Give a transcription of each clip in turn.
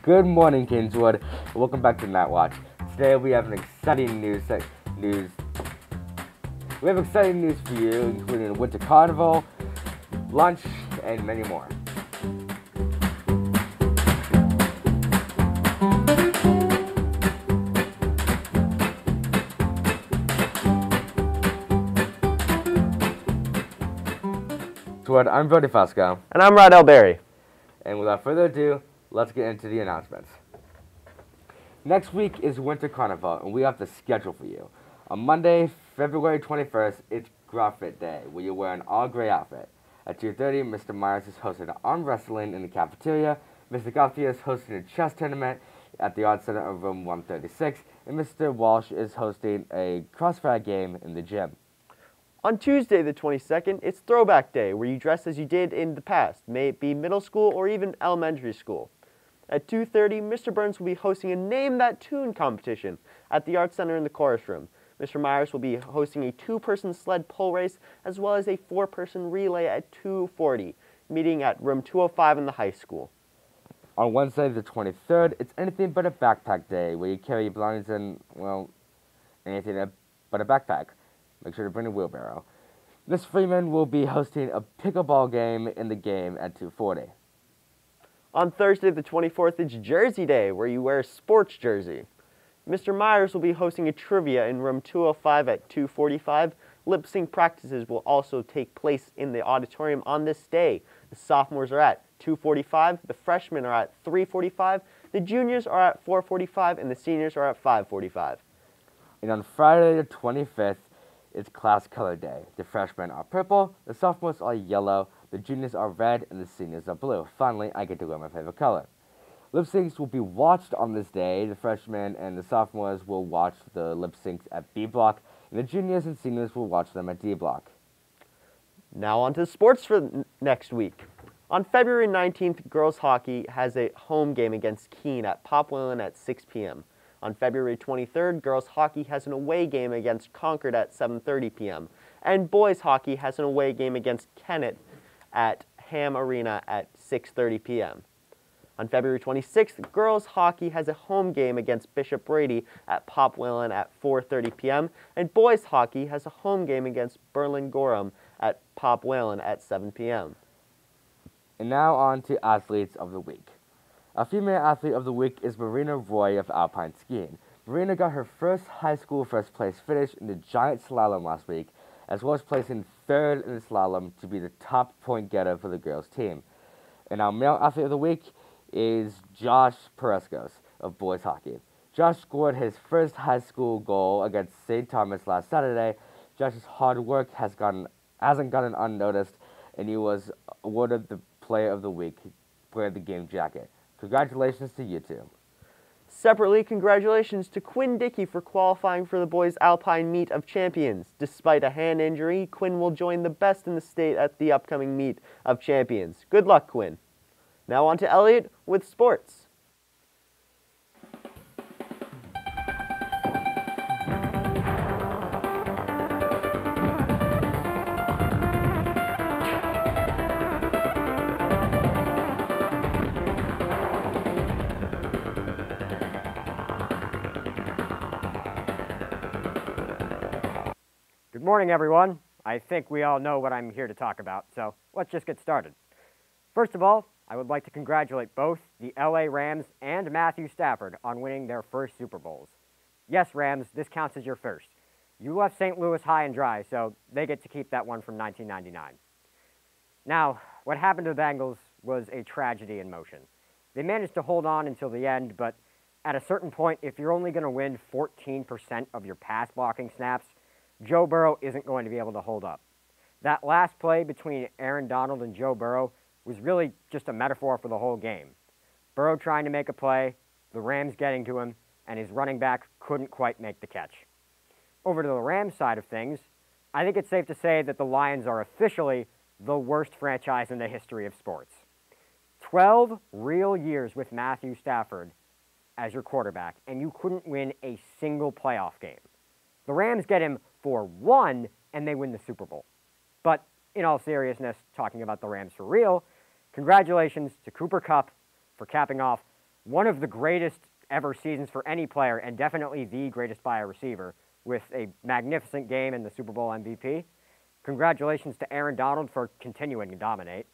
Good morning, Kingswood. Welcome back to Night Watch. Today we have an exciting news. We have exciting news for you, including a winter carnival, lunch, and many more. I'm Brody Fosco. And I'm Rod Elberry. And without further ado, let's get into the announcements. Next week is Winter Carnival, and we have the schedule for you. On Monday, February 21st, it's Graffit Day, where you wear an all-gray outfit. At 2:30, Mr. Myers is hosting arm wrestling in the cafeteria, Mr. Garcia is hosting a chess tournament at the Art Center of Room 136, and Mr. Walsh is hosting a crossfire game in the gym. On Tuesday the 22nd, it's Throwback Day, where you dress as you did in the past, may it be middle school or even elementary school. At 2:30, Mr. Burns will be hosting a Name That Tune competition at the Art Center in the chorus room. Mr. Myers will be hosting a 2-person sled pull race as well as a 4-person relay at 2:40, meeting at room 205 in the high school. On Wednesday the 23rd, it's Anything But a Backpack Day, where you carry your belongings in, anything but a backpack. Make sure to bring a wheelbarrow. Miss Freeman will be hosting a pickleball game in the game at 2:40. On Thursday the 24th, it's Jersey Day, where you wear a sports jersey. Mr. Myers will be hosting a trivia in room 205 at 2:45. Lip sync practices will also take place in the auditorium on this day. The sophomores are at 2:45, the freshmen are at 3:45, the juniors are at 4:45, and the seniors are at 5:45. And on Friday the 25th, it's Class Color Day. The freshmen are purple, the sophomores are yellow, the juniors are red, and the seniors are blue. Finally, I get to wear my favorite color. Lip syncs will be watched on this day. The freshmen and the sophomores will watch the lip syncs at B block, and the juniors and seniors will watch them at D block. Now on to sports for next week. On February 19th, girls hockey has a home game against Keene at Popwellen at 6 p.m. On February 23rd, girls hockey has an away game against Concord at 7:30 p.m. And boys hockey has an away game against Kennett at Ham Arena at 6:30 p.m. On February 26th, girls hockey has a home game against Bishop Brady at Popwellen at 4:30 p.m. And boys hockey has a home game against Berlin Gorham at Popwellen at 7 p.m. And now on to Athletes of the Week. Our female athlete of the week is Marina Roy of alpine skiing. Marina got her first high school first place finish in the giant slalom last week, as well as placing third in the slalom to be the top point getter for the girls team. And our male athlete of the week is Josh Pereskos of boys hockey. Josh scored his first high school goal against St. Thomas last Saturday. Josh's hard work hasn't gotten unnoticed, and he was awarded the player of the week, player of the game jacket. Congratulations to you two. Separately, congratulations to Quinn Dickey for qualifying for the boys' Alpine Meet of Champions. Despite a hand injury, Quinn will join the best in the state at the upcoming Meet of Champions. Good luck, Quinn. Now on to Elliot with sports. Good morning, everyone. I think we all know what I'm here to talk about, so let's just get started. First of all, I would like to congratulate both the LA Rams and Matthew Stafford on winning their first Super Bowls. Yes, Rams, this counts as your first. You left St. Louis high and dry, so they get to keep that one from 1999. Now, what happened to the Bengals was a tragedy in motion. They managed to hold on until the end, but at a certain point, if you're only going to win 14% of your pass blocking snaps, Joe Burrow isn't going to be able to hold up. That last play between Aaron Donald and Joe Burrow was really just a metaphor for the whole game. Burrow trying to make a play, the Rams getting to him, and his running back couldn't quite make the catch. Over to the Rams side of things, I think it's safe to say that the Lions are officially the worst franchise in the history of sports. 12 real years with Matthew Stafford as your quarterback, and you couldn't win a single playoff game. The Rams get him for one, and they win the Super Bowl. But in all seriousness, talking about the Rams for real, congratulations to Cooper Kupp for capping off one of the greatest ever seasons for any player, and definitely the greatest by a receiver, with a magnificent game and the Super Bowl MVP. Congratulations to Aaron Donald for continuing to dominate,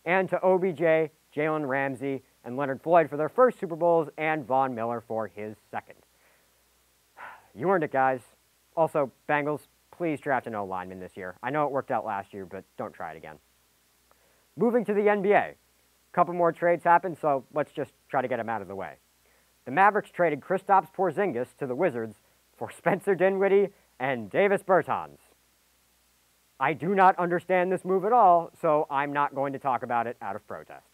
and to OBJ, Jalen Ramsey, and Leonard Floyd for their first Super Bowls, and Von Miller for his second. You earned it, guys. Also, Bengals, please draft an O-lineman this year. I know it worked out last year, but don't try it again. Moving to the NBA. A couple more trades happened, so let's just try to get them out of the way. The Mavericks traded Kristaps Porzingis to the Wizards for Spencer Dinwiddie and Davis Bertans. I do not understand this move at all, so I'm not going to talk about it out of protest.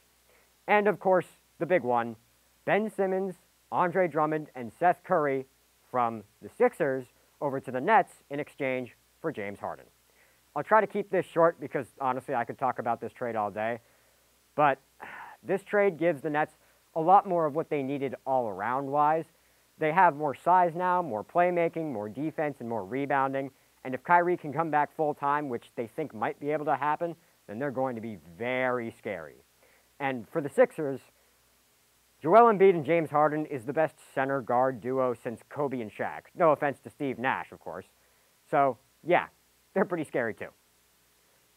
And of course, the big one, Ben Simmons, Andre Drummond, and Seth Curry from the Sixers over to the Nets in exchange for James Harden. I'll try to keep this short because honestly I could talk about this trade all day, but this trade gives the Nets a lot more of what they needed all around wise. They have more size now, more playmaking, more defense, and more rebounding. And if Kyrie can come back full-time, which they think might be able to happen, then they're going to be very scary. And for the Sixers, Joel Embiid and James Harden is the best center guard duo since Kobe and Shaq. No offense to Steve Nash, of course. So, yeah, they're pretty scary too.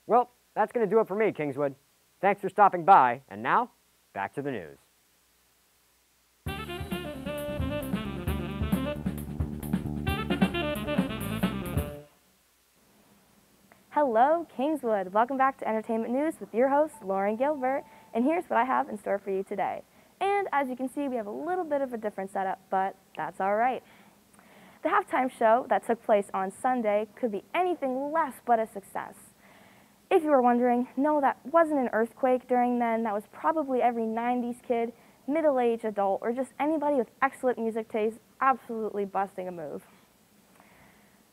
Well, that's going to do it for me, Kingswood. Thanks for stopping by, and now, back to the news. Hello, Kingswood. Welcome back to Entertainment News with your host, Lauren Gilbert, and here's what I have in store for you today. And as you can see, we have a little bit of a different setup, but that's all right. The halftime show that took place on Sunday could be anything less but a success. If you were wondering, no, that wasn't an earthquake during then. That was probably every 90s kid, middle-aged adult, or just anybody with excellent music taste absolutely busting a move.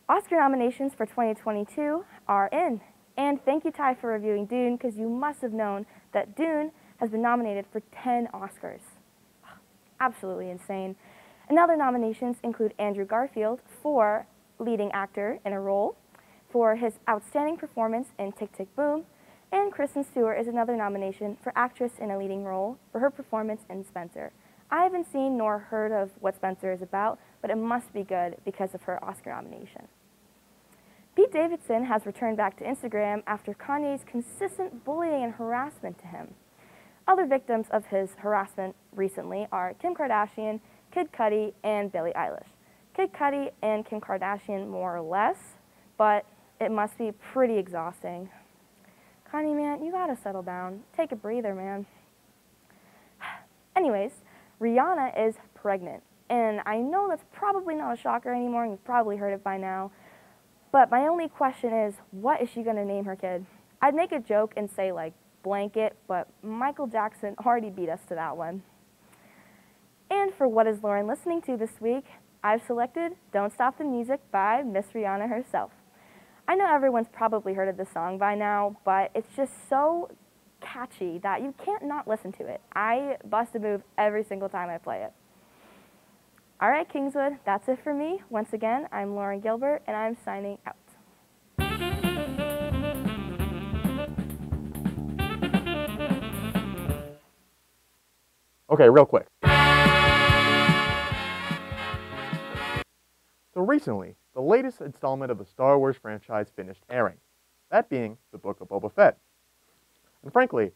Oscar nominations for 2022 are in. And thank you, Ty, for reviewing Dune, because you must have known that Dune has been nominated for 10 Oscars. Absolutely insane. And other nominations include Andrew Garfield for leading actor in a role, for his outstanding performance in Tick, Tick, Boom, and Kristen Stewart is another nomination for actress in a leading role for her performance in Spencer. I haven't seen nor heard of what Spencer is about, but it must be good because of her Oscar nomination. Pete Davidson has returned back to Instagram after Kanye's consistent bullying and harassment to him. Other victims of his harassment recently are Kim Kardashian, Kid Cudi, and Billie Eilish. Kid Cudi and Kim Kardashian more or less, but it must be pretty exhausting. Kanye, man, you gotta settle down. Take a breather, man. Anyways, Rihanna is pregnant, and I know that's probably not a shocker anymore, and you've probably heard it by now. But my only question is, what is she going to name her kid? I'd make a joke and say, like, blanket, but Michael Jackson already beat us to that one. And for What Is Lauren Listening To this week, I've selected Don't Stop the Music by Miss Rihanna herself. I know everyone's probably heard of this song by now, but it's just so catchy that you can't not listen to it. I bust a move every single time I play it. All right, Kingswood, that's it for me. Once again, I'm Lauren Gilbert, and I'm signing out. Okay, real quick. So recently, the latest installment of the Star Wars franchise finished airing, that being the Book of Boba Fett. And frankly,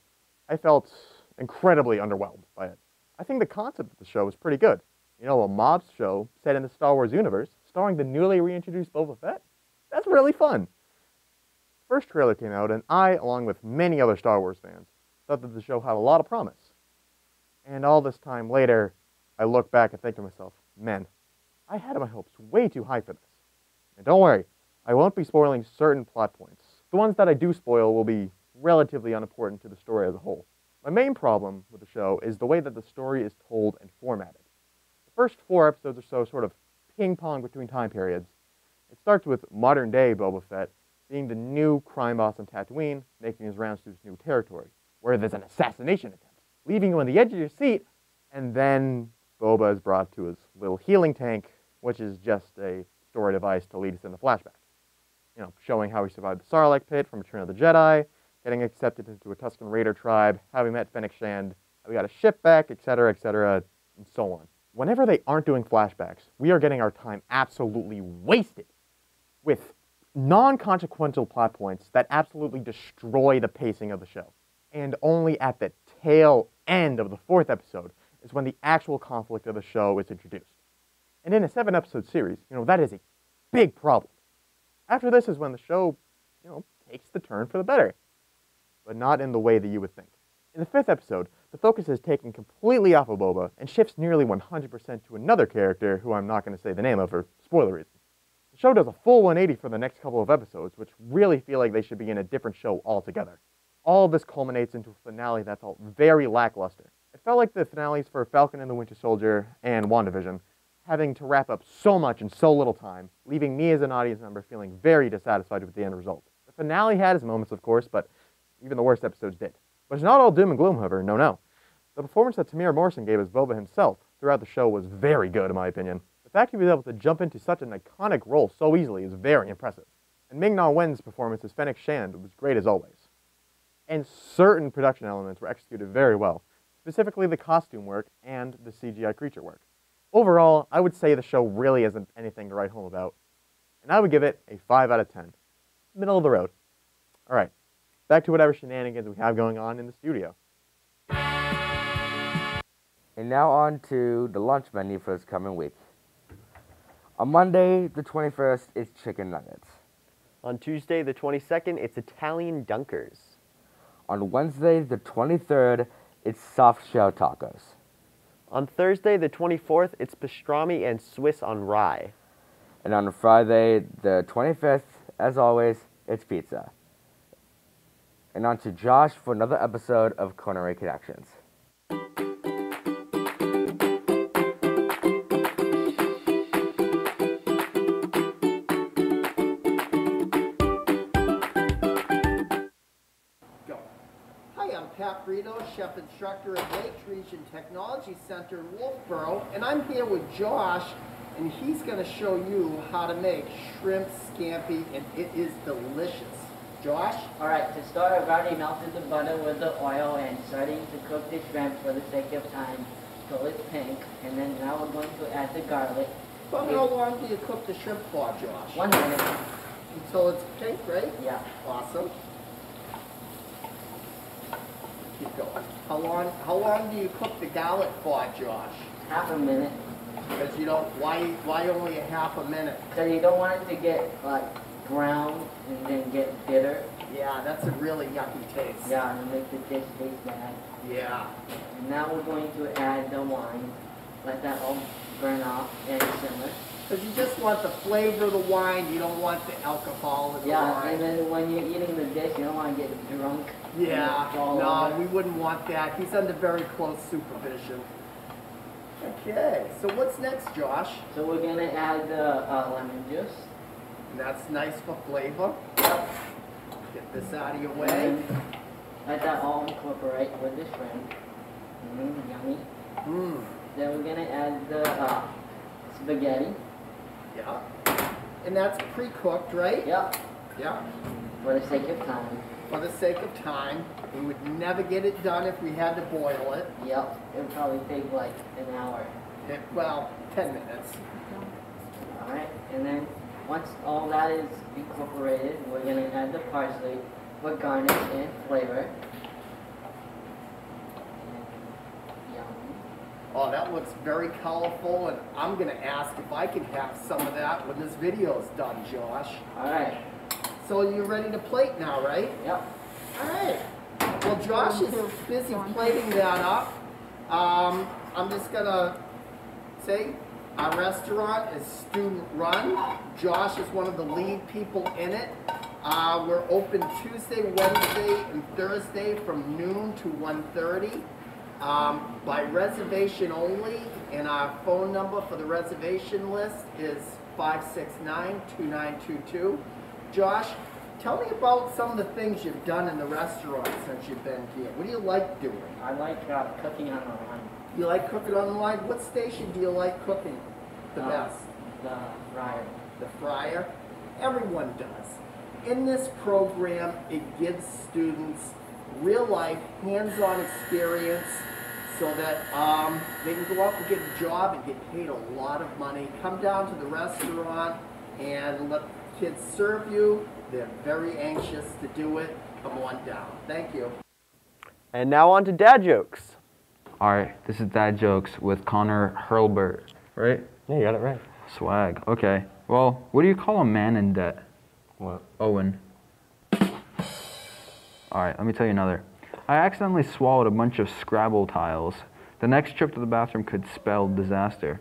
I felt incredibly underwhelmed by it. I think the concept of the show was pretty good. You know, a mob show set in the Star Wars universe, starring the newly reintroduced Boba Fett? That's really fun. First trailer came out, and I, along with many other Star Wars fans, thought that the show had a lot of promise. And all this time later, I look back and think to myself, man, I had my hopes way too high for this. And don't worry, I won't be spoiling certain plot points. The ones that I do spoil will be relatively unimportant to the story as a whole. My main problem with the show is the way that the story is told and formatted. First 4 episodes or so sort of ping-pong between time periods. It starts with modern-day Boba Fett being the new crime boss on Tatooine, making his rounds through his new territory, where there's an assassination attempt, leaving you on the edge of your seat, and then Boba is brought to his little healing tank, which is just a story device to lead us into flashback. You know, showing how he survived the Sarlacc pit from Return of the Jedi, getting accepted into a Tusken Raider tribe, how he met Fennec Shand, how he got a ship back, etc., etc. and so on. Whenever they aren't doing flashbacks, we are getting our time absolutely wasted with non-consequential plot points that absolutely destroy the pacing of the show. And only at the tail end of the 4th episode is when the actual conflict of the show is introduced. And in a 7-episode series, that is a big problem. After this is when the show, takes the turn for the better, but not in the way that you would think. In the 5th episode, the focus is taken completely off of Boba and shifts nearly 100% to another character who I'm not going to say the name of for spoiler reasons. The show does a full 180 for the next couple of episodes, which really feel like they should be in a different show altogether. All of this culminates into a finale that's all very lackluster. It felt like the finales for Falcon and the Winter Soldier and WandaVision, having to wrap up so much in so little time, leaving me as an audience member feeling very dissatisfied with the end result. The finale had its moments, of course, but even the worst episodes did. But it's not all doom and gloom, however, no. The performance that Tamir Morrison gave as Boba himself throughout the show was very good, in my opinion. The fact he was able to jump into such an iconic role so easily is very impressive. And Ming-Na Wen's performance as Fennec Shand was great as always. And certain production elements were executed very well, specifically the costume work and the CGI creature work. Overall, I would say the show really isn't anything to write home about, and I would give it a 5 out of 10. Middle of the road. Alright, back to whatever shenanigans we have going on in the studio. And now on to the lunch menu for this coming week. On Monday, the 21st, it's chicken nuggets. On Tuesday, the 22nd, it's Italian dunkers. On Wednesday, the 23rd, it's soft shell tacos. On Thursday, the 24th, it's pastrami and Swiss on rye. And on Friday, the 25th, as always, it's pizza. And on to Josh for another episode of Culinary Connections. Chef Instructor at Lake Region Technology Center in Wolfboro, and I'm here with Josh, and he's going to show you how to make shrimp scampi, and it is delicious. Josh? Alright, to start, I've already melted the butter with the oil and starting to cook the shrimp for the sake of time till it's pink, and then now we're going to add the garlic. Well, how long do you cook the shrimp for, Josh? 1 minute. Until it's pink, right? Yeah. Awesome. Keep going. How long do you cook the garlic for, Josh? Half a minute. Because you don't, why only a half a minute? So you don't want it to get like brown and then get bitter. Yeah, that's a really yucky taste. Yeah, and make the dish taste bad. Yeah. And now we're going to add the wine. Let that all burn off and simmer. Because you just want the flavor of the wine, you don't want the alcohol in the Yeah, wine. and then when you're eating the dish, you don't want to get drunk. Yeah, no, over. we wouldn't want that. He's under very close supervision. Okay, so what's next, Josh? So we're going to add the lemon juice. And that's nice for flavor. Yep. Get this out of your And way. then let that all incorporate with the shrimp. Yummy. Mmm, Then we're going to add the spaghetti. yeah. And that's pre-cooked, right? Yep. Yeah. For the sake of time. For the sake of time, we would never get it done if we had to boil it. Yep. It would probably take like an hour. Well, 10 minutes. Alright. And then once all that is incorporated, we're going to add the parsley for garnish and flavor. Oh, that looks very colorful, and I'm going to ask if I can have some of that when this video is done, Josh. Alright. So you're ready to plate now, right? Yep. All right. Well, Josh is busy plating that up. I'm just going to say our restaurant is student-run. Josh is one of the lead people in it. We're open Tuesday, Wednesday, and Thursday from noon to 1:30. By reservation only, and our phone number for the reservation list is 569-2922. Josh, tell me about some of the things you've done in the restaurant since you've been here. What do you like doing? I like cooking on the line. You like cooking on the line? What station do you like cooking the best? The fryer. The fryer? Everyone does. In this program, it gives students real-life, hands-on experience, so that they can go out and get a job and get paid a lot of money. Come down to the restaurant and let kids serve you. They're very anxious to do it. Come on down. Thank you. And now on to dad jokes. Alright, this is Dad Jokes with Connor Hurlbert, right? Yeah, you got it right. Swag. Okay. Well, what do you call a man in debt? What? Owen. Alright, let me tell you another. I accidentally swallowed a bunch of Scrabble tiles. The next trip to the bathroom could spell disaster.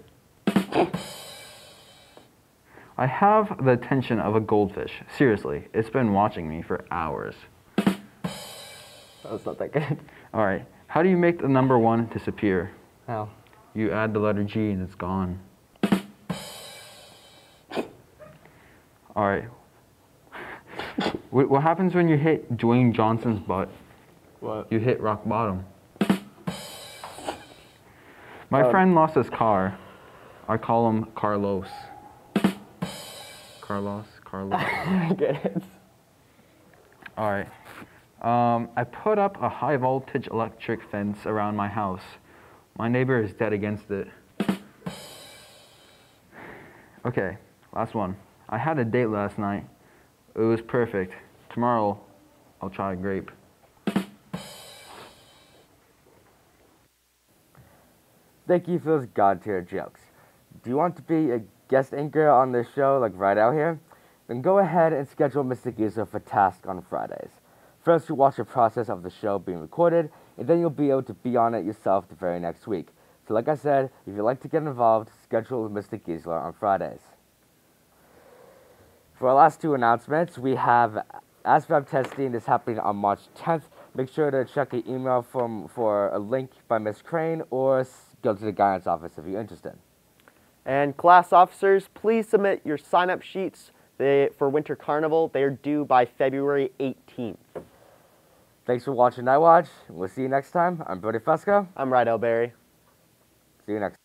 I have the attention of a goldfish. Seriously, it's been watching me for hours. That's not that good. Alright, how do you make the number 1 disappear? How? You add the letter G and it's gone. Alright. What happens when you hit Dwayne Johnson's butt? What? You hit rock bottom. My friend lost his car. I call him Carlos. Carlos? I get it. Alright. I put up a high voltage electric fence around my house. My neighbor is dead against it. Okay, last one. I had a date last night. It was perfect. Tomorrow, I'll try a grape. Thank you for those God-tier jokes. Do you want to be a guest anchor on this show, like right out here? Then go ahead and schedule Mr. Geezer for task on Fridays. First, you watch the process of the show being recorded, and then you'll be able to be on it yourself the very next week. So like I said, if you'd like to get involved, schedule with Mr. Giesler on Fridays. For our last 2 announcements, we have ASVAB testing is happening on March 10th. Make sure to check the email for a link by Ms. Crane or go to the guidance office if you're interested. And class officers, please submit your sign-up sheets for Winter Carnival. They are due by February 18th. Thanks for watching Night Watch. We'll see you next time. I'm Brody Fusco. I'm Rydell Berry. See you next time.